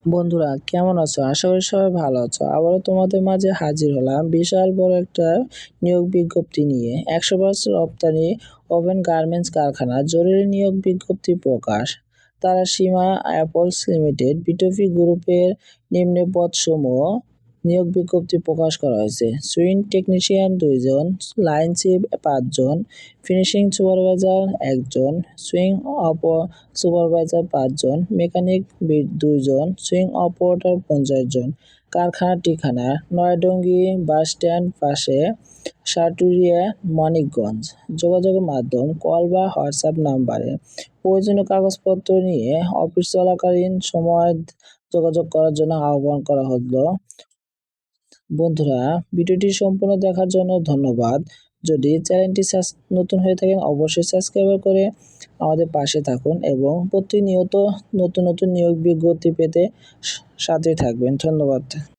বন্ধুরা কেমন আছো? আশা করি সবাই ভালো আছো। আবারও তোমাদের মাঝে হাজির হলাম বিশাল বড় একটা নিয়োগ বিজ্ঞপ্তি নিয়ে। 100% রপ্তানি ওভেন গার্মেন্টস কারখানা জরুরি নিয়োগ বিজ্ঞপ্তি প্রকাশ। তারা সীমা অ্যাপলস লিমিটেড বিটপি গ্রুপের নিম্নে পদসমূহ নিয়োগ বিজ্ঞপ্তি প্রকাশ করা হয়েছে। সুইং টেকনিশিয়ান 2 জন, লাইন চিফ 5 জন, ফিনিশিং সুপারভাইজার 1 জন, সুইং সুপারভাইজার 5 জন, মেকানিক 2 জন, সুইং অপারেটর 50 জন। কারখানার ঠিকানা নয়াডঙ্গি বাস স্ট্যান্ড পাশে, সাটুরিয়া, মানিকগঞ্জ। যোগাযোগের মাধ্যম কল বা হোয়াটসঅ্যাপ নাম্বারে। প্রয়োজনীয় কাগজপত্র নিয়ে অফিস চলাকালীন সময় যোগাযোগ করার জন্য আহ্বান করা হলো। বন্ধুরা, ভিডিওটি সম্পূর্ণ দেখার জন্য ধন্যবাদ। যদি চ্যানেলটি নতুন হয়ে থাকেন অবশ্যই সাবস্ক্রাইব করে আমাদের পাশে থাকুন এবং প্রতিনিয়ত নতুন নতুন নিয়োগ বিজ্ঞপ্তি পেতে সাথে থাকবেন। ধন্যবাদ।